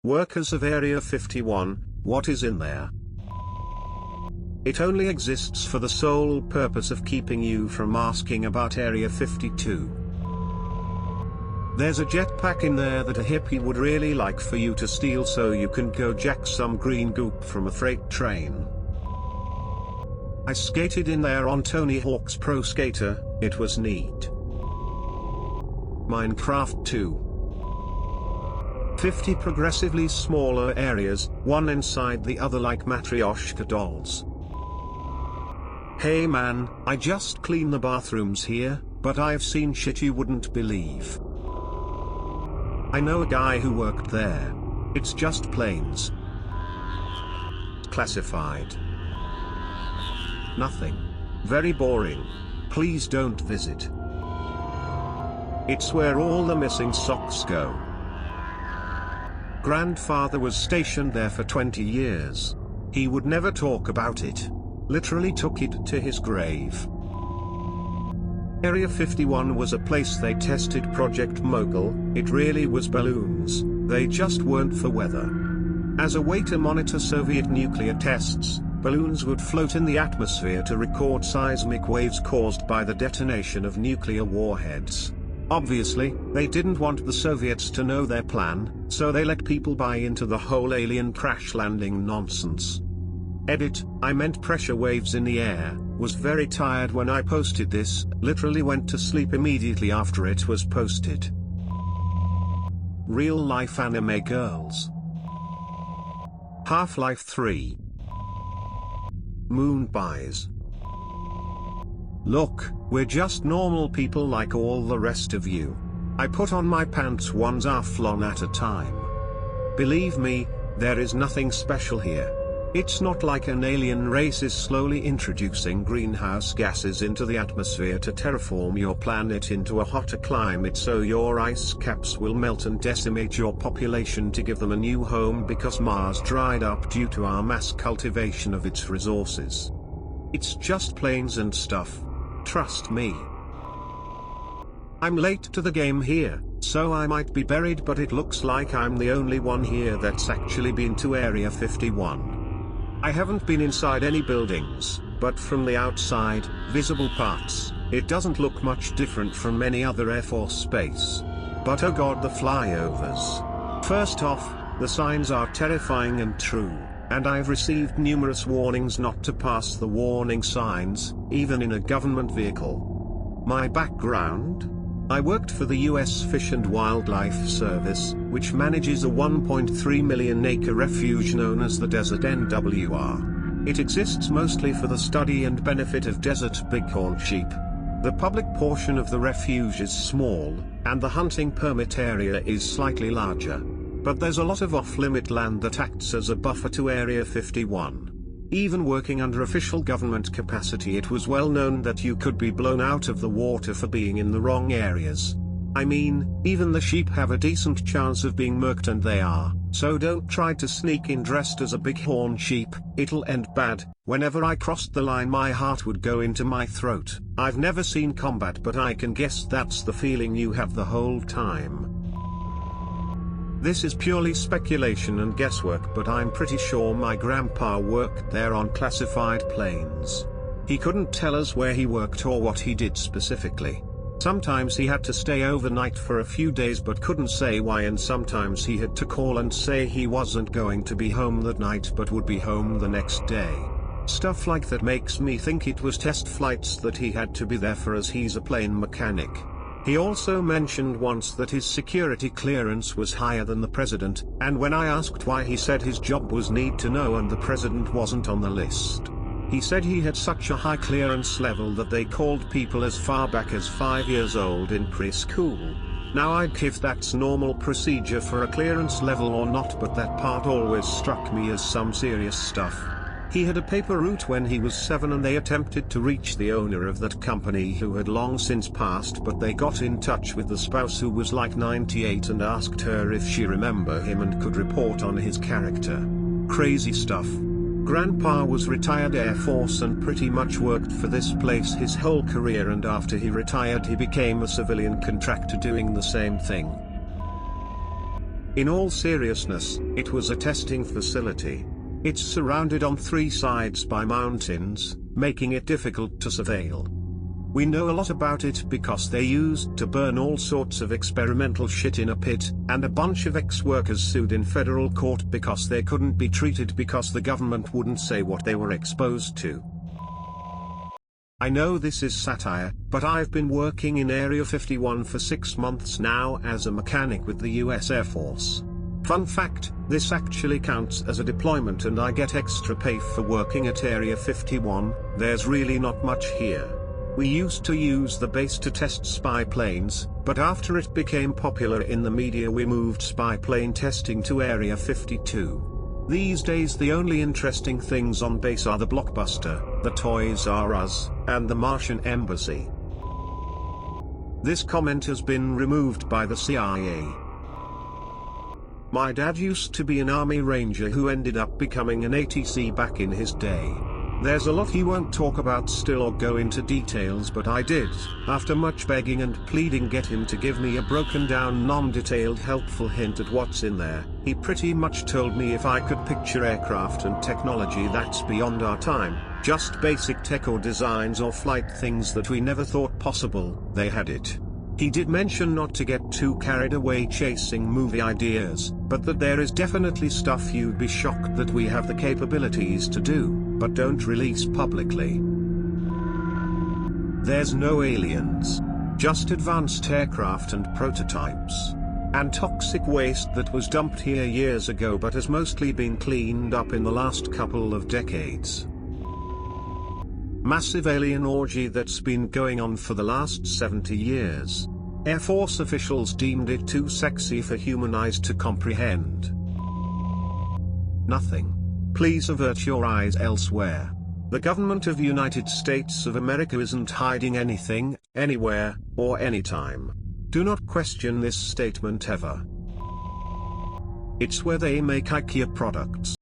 Workers of Area 51, what is in there? It only exists for the sole purpose of keeping you from asking about Area 52. There's a jetpack in there that a hippie would really like for you to steal so you can go jack some green goop from a freight train. I skated in there on Tony Hawk's Pro Skater, it was neat. Minecraft 2. 50 progressively smaller areas, one inside the other like Matryoshka dolls. Hey man, I just clean the bathrooms here, but I've seen shit you wouldn't believe. I know a guy who worked there. It's just planes. Classified. Nothing. Very boring. Please don't visit. It's where all the missing socks go. Grandfather was stationed there for 20 years. He would never talk about it. Literally took it to his grave. Area 51 was a place they tested Project Mogul. It really was balloons, they just weren't for weather. As a way to monitor Soviet nuclear tests, balloons would float in the atmosphere to record seismic waves caused by the detonation of nuclear warheads. Obviously, they didn't want the Soviets to know their plan, so they let people buy into the whole alien crash landing nonsense. Edit, I meant pressure waves in the air. Was very tired when I posted this, literally went to sleep immediately after it was posted. Real life anime girls. Half-Life 3. Moon pies. Look, we're just normal people like all the rest of you. I put on my pants one Zaflon at a time. Believe me, there is nothing special here. It's not like an alien race is slowly introducing greenhouse gases into the atmosphere to terraform your planet into a hotter climate so your ice caps will melt and decimate your population to give them a new home because Mars dried up due to our mass cultivation of its resources. It's just planes and stuff. Trust me. I'm late to the game here, so I might be buried, but it looks like I'm the only one here that's actually been to Area 51. I haven't been inside any buildings, but from the outside, visible parts, it doesn't look much different from any other Air Force base. But oh god, the flyovers. First off, the signs are terrifying and true, and I've received numerous warnings not to pass the warning signs, even in a government vehicle. My background? I worked for the US Fish and Wildlife Service, which manages a 1.3 million acre refuge known as the Desert NWR. It exists mostly for the study and benefit of desert bighorn sheep. The public portion of the refuge is small, and the hunting permit area is slightly larger. But there's a lot of off-limit land that acts as a buffer to Area 51. Even working under official government capacity, it was well known that you could be blown out of the water for being in the wrong areas. I mean, even the sheep have a decent chance of being murked, and they are, so don't try to sneak in dressed as a bighorn sheep, it'll end bad. Whenever I crossed the line my heart would go into my throat. I've never seen combat, but I can guess that's the feeling you have the whole time. This is purely speculation and guesswork, but I'm pretty sure my grandpa worked there on classified planes. He couldn't tell us where he worked or what he did specifically. Sometimes he had to stay overnight for a few days but couldn't say why, and sometimes he had to call and say he wasn't going to be home that night but would be home the next day. Stuff like that makes me think it was test flights that he had to be there for, as he's a plane mechanic. He also mentioned once that his security clearance was higher than the president, and when I asked why, he said his job was need to know and the president wasn't on the list. He said he had such a high clearance level that they called people as far back as 5 years old in preschool. Now I'd give that's normal procedure for a clearance level or not, but that part always struck me as some serious stuff. He had a paper route when he was 7 and they attempted to reach the owner of that company who had long since passed, but they got in touch with the spouse who was like 98 and asked her if she remembered him and could report on his character. Crazy stuff. Grandpa was retired Air Force and pretty much worked for this place his whole career, and after he retired he became a civilian contractor doing the same thing. In all seriousness, it was a testing facility. It's surrounded on 3 sides by mountains, making it difficult to surveil. We know a lot about it because they used to burn all sorts of experimental shit in a pit, and a bunch of ex-workers sued in federal court because they couldn't be treated because the government wouldn't say what they were exposed to. I know this is satire, but I've been working in Area 51 for 6 months now as a mechanic with the US Air Force. Fun fact, this actually counts as a deployment and I get extra pay for working at Area 51. There's really not much here. We used to use the base to test spy planes, but after it became popular in the media we moved spy plane testing to Area 52. These days the only interesting things on base are the Blockbuster, the Toys R Us, and the Martian Embassy. This comment has been removed by the CIA. My dad used to be an Army Ranger who ended up becoming an ATC back in his day. There's a lot he won't talk about still or go into details, but I did, after much begging and pleading, get him to give me a broken down non-detailed helpful hint at what's in there. He pretty much told me if I could picture aircraft and technology that's beyond our time, just basic tech or designs or flight things that we never thought possible, they had it. He did mention not to get too carried away chasing movie ideas, but that there is definitely stuff you'd be shocked that we have the capabilities to do, but don't release publicly. There's no aliens. Just advanced aircraft and prototypes. And toxic waste that was dumped here years ago but has mostly been cleaned up in the last couple of decades. Massive alien orgy that's been going on for the last 70 years. Air Force officials deemed it too sexy for human eyes to comprehend. Nothing. Please avert your eyes elsewhere. The government of the United States of America isn't hiding anything, anywhere, or anytime. Do not question this statement ever. It's where they make IKEA products.